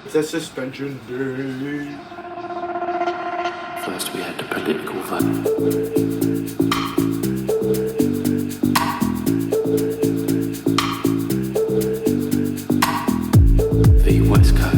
It's a suspension day. First we had the political vote. The West Coast.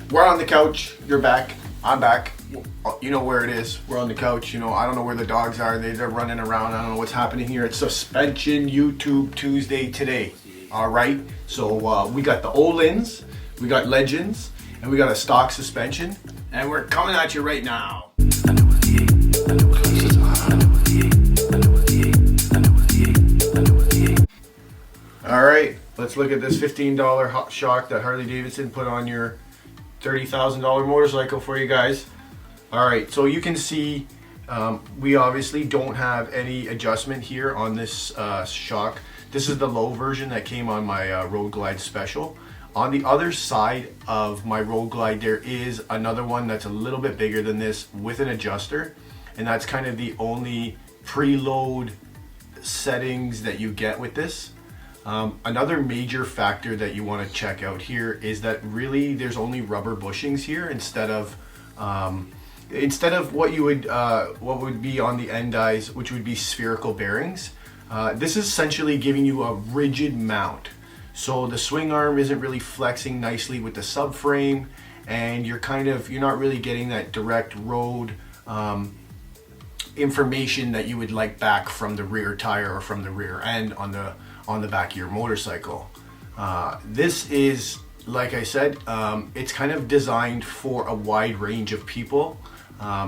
We're on the couch. You're back. I'm back. You know where it is. We're on the couch. You know, I don't know where the dogs are. They're running around. I don't know what's happening here. It's Suspension YouTube Tuesday today. All right. So we got the Ohlins, we got Legends, and we got a stock suspension, and we're coming at you right now. All right. Let's look at this $15 hot shock that Harley Davidson put on your $30,000 motorcycle for you guys. All right, so you can see we obviously don't have any adjustment here on this shock. This is the low version that came on my Road Glide Special. On the other side of my Road Glide, there is another one that's a little bit bigger than this with an adjuster, and that's kind of the only preload settings that you get with this. Another major factor that you want to check out here is that really there's only rubber bushings here instead of what you would what would be on the end eyes, which would be spherical bearings. This is essentially giving you a rigid mount, so the swing arm isn't really flexing nicely with the subframe, and you're not really getting that direct road information that you would like back from the rear tire or from the rear end on the back of your motorcycle. This is, like I said, it's kind of designed for a wide range of people,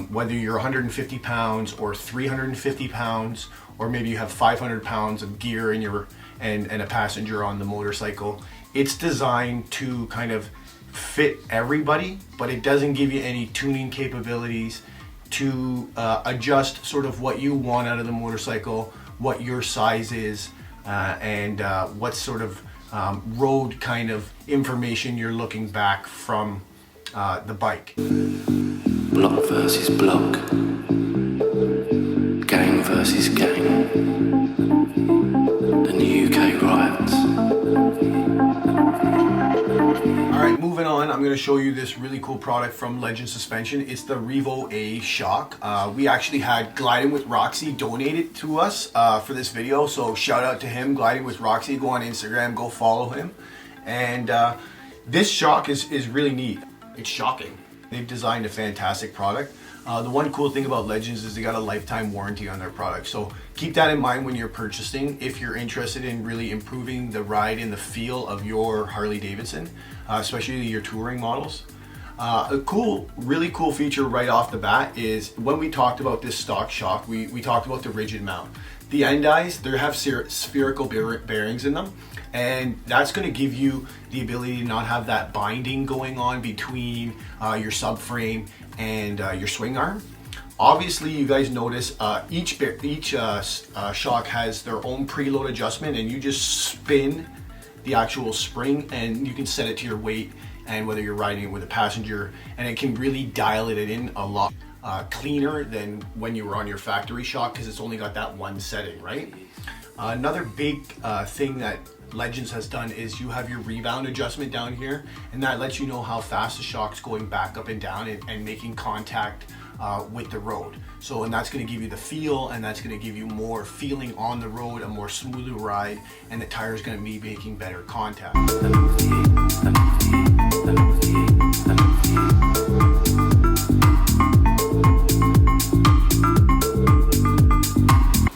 whether you're 150 pounds or 350 pounds, or maybe you have 500 pounds of gear in your and a passenger on the motorcycle. It's designed to kind of fit everybody, but it doesn't give you any tuning capabilities to adjust sort of what you want out of the motorcycle, what your size is, and what sort of road kind of information you're looking back from the bike. Block versus block. Gang versus gang. The new UK riots. Alright, moving on, I'm going to show you this really cool product from Legend Suspension. It's the Revo A shock. We actually had Gliding with Roxy donate it to us for this video, so shout out to him, Gliding with Roxy. Go on Instagram, go follow him. And this shock is really neat. It's shocking. They've designed a fantastic product. The one cool thing about Legends is they got a lifetime warranty on their product, so keep that in mind when you're purchasing if you're interested in really improving the ride and the feel of your Harley Davidson, especially your touring models. A really cool feature right off the bat is when we talked about this stock shock, we talked about the rigid mount. The end eyes, they have spherical bearings in them, and that's going to give you the ability to not have that binding going on between your subframe and your swing arm. Obviously, you guys notice each shock has their own preload adjustment, and you just spin the actual spring and you can set it to your weight and whether you're riding it with a passenger, and it can really dial it in a lot cleaner than when you were on your factory shock, because it's only got that one setting, right? Another big thing that Legends has done is you have your rebound adjustment down here, and that lets you know how fast the shock's going back up and down and making contact with the road. So, and that's going to give you the feel, and that's going to give you more feeling on the road, a more smoother ride, and the tire's going to be making better contact.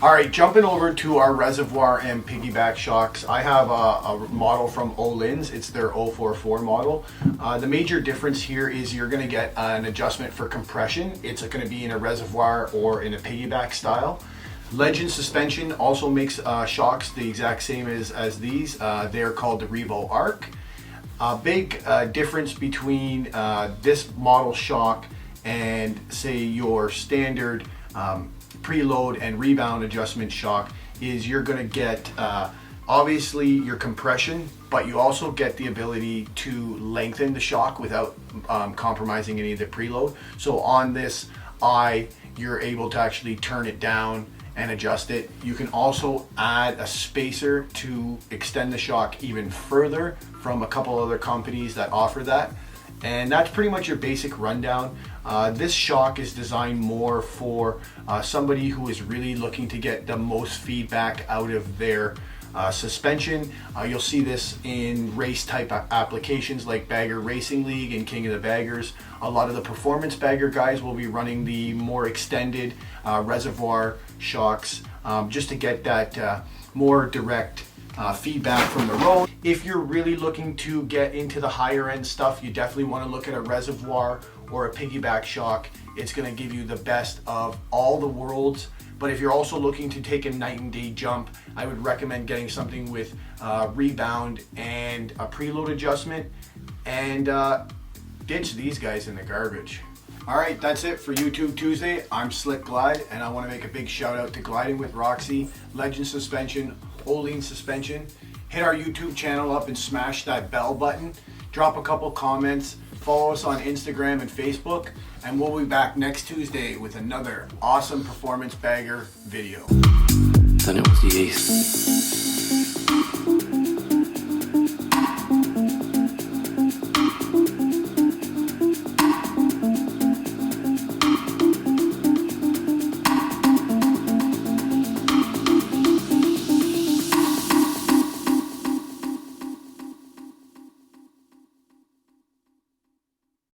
All right, jumping over to our reservoir and piggyback shocks. I have a model from Ohlins. It's their 044 model. The major difference here is you're gonna get an adjustment for compression. It's gonna be in a reservoir or in a piggyback style. Legend Suspension also makes shocks the exact same as these. They're called the Revo Arc. A big difference between this model shock and say your standard preload and rebound adjustment shock is you're going to get obviously your compression, but you also get the ability to lengthen the shock without compromising any of the preload. So on this eye, you're able to actually turn it down and adjust it. You can also add a spacer to extend the shock even further from a couple other companies that offer that. And that's pretty much your basic rundown. This shock is designed more for somebody who is really looking to get the most feedback out of their suspension. You'll see this in race type applications like Bagger Racing League and King of the Baggers. A lot of the performance bagger guys will be running the more extended reservoir shocks just to get that more direct feedback from the road. If you're really looking to get into the higher end stuff, you definitely want to look at a reservoir or a piggyback shock. It's going to give you the best of all the worlds. But if you're also looking to take a night and day jump, I would recommend getting something with rebound and a preload adjustment, and ditch these guys in the garbage. All right, that's it for YouTube Tuesday. I'm Slick Glide, and I want to make a big shout out to Gliding with Roxy, Legend Suspension, Ohlins Suspension. Hit our YouTube channel up and smash that bell button. Drop a couple comments. Follow us on Instagram and Facebook, and we'll be back next Tuesday with another awesome performance bagger video. Then it was the East.